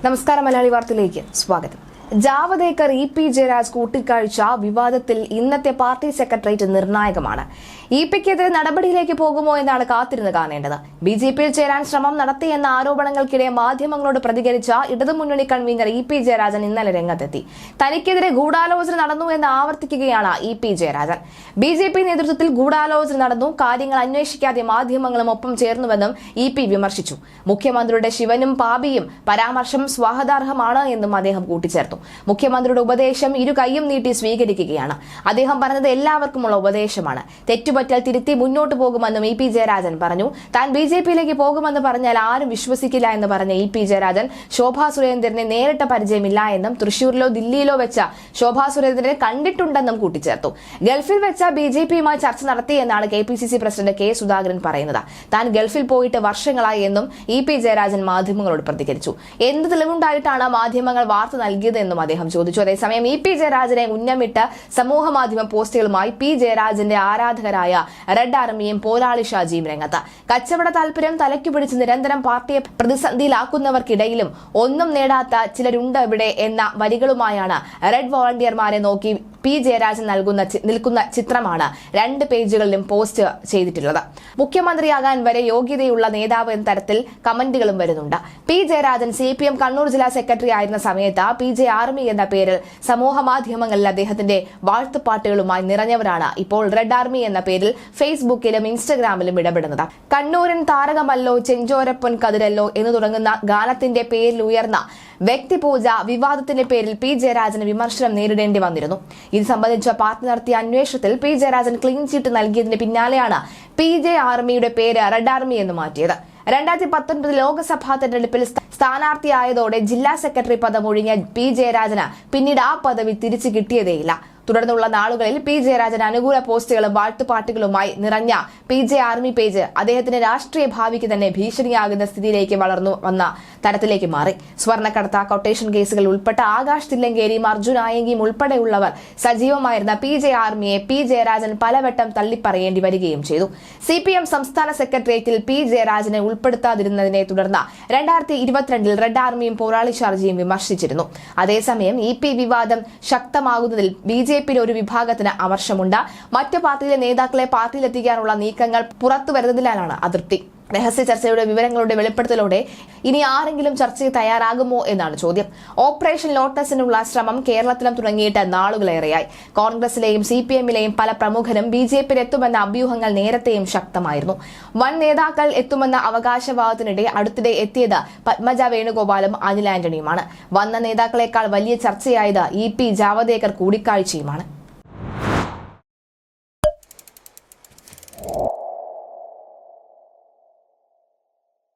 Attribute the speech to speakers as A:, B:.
A: നമസ്കാരം. മലയാളി വാർത്തയിലേക്ക് സ്വാഗതം. ജാവദേക്കർ ഇ.പി. ജയരാജ് കൂട്ടിക്കാഴ്ച വിവാദത്തിൽ ഇന്നത്തെ പാർട്ടി സെക്രട്ടേറിയറ്റ് നിർണായകമാണ്. ഇ.പിക്കെതിരെ നടപടിയിലേക്ക് പോകുമോ എന്നാണ് കാത്തിരുന്ന് കാണേണ്ടത്. ബി.ജെ.പിയിൽ ചേരാൻ ശ്രമം നടത്തിയെന്ന ആരോപണങ്ങൾക്കിടെ മാധ്യമങ്ങളോട് പ്രതികരിച്ച ഇടതുമുന്നണി കൺവീനർ ഇ.പി. ജയരാജൻ ഇന്നലെ രംഗത്തെത്തി. തനിക്കെതിരെ ഗൂഢാലോചന നടന്നു എന്ന് ആവർത്തിക്കുകയാണ് ഇ.പി. ജയരാജൻ. ബി.ജെ.പി നേതൃത്വത്തിൽ ഗൂഢാലോചന നടന്നു, കാര്യങ്ങൾ അന്വേഷിക്കാതെ മാധ്യമങ്ങളും ഒപ്പം ചേർന്നുവെന്നും ഇ.പി. വിമർശിച്ചു. മുഖ്യമന്ത്രിയുടെ ശിവനും പാപിയും പരാമർശം സ്വാഗതാർഹമാണ് എന്നും അദ്ദേഹം കൂട്ടിച്ചേർത്തു. മുഖ്യമന്ത്രിയുടെ ഉപദേശം ഇരു കൈയും നീട്ടി സ്വീകരിക്കുകയാണ്. അദ്ദേഹം പറഞ്ഞത് എല്ലാവർക്കുമുള്ള ഉപദേശമാണ്. തെറ്റുപറ്റാൽ തിരുത്തി മുന്നോട്ട് പോകുമെന്നും ഇ.പി. ജയരാജൻ പറഞ്ഞു. താൻ ബി.ജെ.പിയിലേക്ക് പോകുമെന്ന് പറഞ്ഞാൽ ആരും വിശ്വസിക്കില്ല എന്ന് പറഞ്ഞ ഇ.പി. ജയരാജൻ ശോഭാ സുരേന്ദ്രനെ നേരിട്ട പരിചയമില്ല എന്നും തൃശൂരിലോ ദില്ലിയിലോ വെച്ച ശോഭാ സുരേന്ദ്രനെ കണ്ടിട്ടുണ്ടെന്നും കൂട്ടിച്ചേർത്തു. ഗൾഫിൽ വെച്ച ബി.ജെ.പിയുമായി ചർച്ച നടത്തിയെന്നാണ് കെ.പി.സി.സി പ്രസിഡന്റ് കെ. സുധാകരൻ പറയുന്നത്. താൻ ഗൾഫിൽ പോയിട്ട് വർഷങ്ങളായി എന്നും ഇ.പി. ജയരാജൻ മാധ്യമങ്ങളോട് പ്രതികരിച്ചു. എന്ത് തെളിവുണ്ടായിട്ടാണ് മാധ്യമങ്ങൾ വാർത്ത നൽകിയത് എന്നും അദ്ദേഹം ചോദിച്ചു. അതേസമയം ഇ.പി. ജയരാജനെ ഉന്നമിട്ട് സമൂഹ മാധ്യമ പോസ്റ്റുകളുമായി പി. ജയരാജന്റെ ആരാധകരായ റെഡ് ആർമിയും പോരാളി ഷാജിയും രംഗത്ത്. കച്ചവട താൽപര്യം തലയ്ക്കു പിടിച്ച് നിരന്തരം പാർട്ടിയെ പ്രതിസന്ധിയിലാക്കുന്നവർക്കിടയിലും ഒന്നും നേടാത്ത ചിലരുണ്ട് ഇവിടെ എന്ന വരികളുമായാണ് റെഡ് വോളണ്ടിയർമാരെ നോക്കി പി. ജയരാജൻ നിൽക്കുന്ന ചിത്രമാണ് 2 പേജുകളിലും പോസ്റ്റ് ചെയ്തിട്ടുള്ളത്. മുഖ്യമന്ത്രിയാകാൻ വരെ യോഗ്യതയുള്ള നേതാവ് എന്ന തരത്തിൽ കമന്റുകളും വരുന്നുണ്ട്. പി. ജയരാജൻ CPM കണ്ണൂർ ജില്ലാ സെക്രട്ടറി ആയിരുന്ന സമയത്ത് PJ ആർമി എന്ന പേരിൽ സമൂഹ മാധ്യമങ്ങളിൽ അദ്ദേഹത്തിന്റെ വാഴ്ത്തുപാട്ടുകളുമായി നിറഞ്ഞവരാണ് ഇപ്പോൾ റെഡ് ആർമി എന്ന പേരിൽ ഫേസ്ബുക്കിലും ഇൻസ്റ്റഗ്രാമിലും ഇടപെടുന്നത്. കണ്ണൂരൻ താരകമല്ലോ ചെഞ്ചോരപ്പൊൻ കതിരല്ലോ എന്ന് തുടങ്ങുന്ന ഗാനത്തിന്റെ പേരിൽ ഉയർന്ന വ്യക്തിപൂജ വിവാദത്തിന്റെ പേരിൽ പി. ജയരാജന് വിമർശനം നേരിടേണ്ടി വന്നിരുന്നു. ഇത് സംബന്ധിച്ച പാർട്ടി നടത്തിയ അന്വേഷണത്തിൽ പി. ജയരാജൻ ക്ലീൻ ചീറ്റ് നൽകിയതിന് പിന്നാലെയാണ് PJ ആർമിയുടെ പേര് റെഡ് ആർമി എന്ന് മാറ്റിയത്. 2019 ലോക്സഭാ തെരഞ്ഞെടുപ്പിൽ സ്ഥാനാർത്ഥിയായതോടെ ജില്ലാ സെക്രട്ടറി പദം ഒഴിഞ്ഞ പി. ജയരാജന് പിന്നീട് ആ പദവി തിരിച്ചു കിട്ടിയതേയില്ല. തുടർന്നുള്ള നാളുകളിൽ പി. ജയരാജൻ അനുകൂല പോസ്റ്റുകളും വാഴ്ത്തുപാട്ടുകളുമായി നിറഞ്ഞ PJ ആർമി പേജ് അദ്ദേഹത്തിന്റെ രാഷ്ട്രീയ ഭാവിക്ക് തന്നെ ഭീഷണിയാകുന്ന സ്ഥിതിയിലേക്ക് വളർന്നു വന്ന തരത്തിലേക്ക് മാറി. സ്വർണ്ണക്കടത്ത, കൊട്ടേഷൻ കേസുകൾ ഉൾപ്പെട്ട ആകാശ് തില്ലങ്കേരിയും അർജുൻ ആയങ്കിയും ഉൾപ്പെടെയുള്ളവർ സജീവമായിരുന്ന PJ ആർമിയെ പി. ജയരാജൻ പലവട്ടം തള്ളിപ്പറയേണ്ടി വരികയും ചെയ്തു. CPM സംസ്ഥാന സെക്രട്ടേറിയറ്റിൽ പി. ജയരാജനെ ഉൾപ്പെടുത്താതിരുന്നതിനെ തുടർന്ന് 2022 റെഡ് ആർമിയും പോരാളി ഷാജിയും വിമർശിച്ചിരുന്നു. അതേസമയം ഇ.പി. വിവാദം ശക്തമാകുന്നതിൽ ബി.ജെ.പിയിലെ ഒരു വിഭാഗത്തിന് അമർഷമുണ്ട്. മറ്റു പാർട്ടിയിലെ നേതാക്കളെ പാർട്ടിയിലെത്തിക്കാനുള്ള നീക്കങ്ങൾ പുറത്തുവരുന്നതിലാണ് അതൃപ്തി. രഹസ്യ ചർച്ചയുടെ വിവരങ്ങളുടെ വെളിപ്പെടുത്തലോടെ ഇനി ആരെങ്കിലും ചർച്ചയ്ക്ക് തയ്യാറാകുമോ എന്നാണ് ചോദ്യം. ഓപ്പറേഷൻ ലോട്ടസിനുള്ള ശ്രമം കേരളത്തിലും തുടങ്ങിയിട്ട് നാളുകളേറെയായി. കോൺഗ്രസിലെയും CPMിലെയും പല പ്രമുഖരും ബി.ജെ.പിയിൽ എത്തുമെന്ന അഭ്യൂഹങ്ങൾ നേരത്തെയും ശക്തമായിരുന്നു. വൻ നേതാക്കൾ എത്തുമെന്ന അവകാശവാദത്തിനിടെ അടുത്തിടെ എത്തിയത് പത്മജ വേണുഗോപാലും അനിൽ ആന്റണിയുമാണ്. വന്ന നേതാക്കളെക്കാൾ വലിയ ചർച്ചയായത് ഇ.പി. ജാവദേക്കർ കൂടിക്കാഴ്ചയുമാണ്.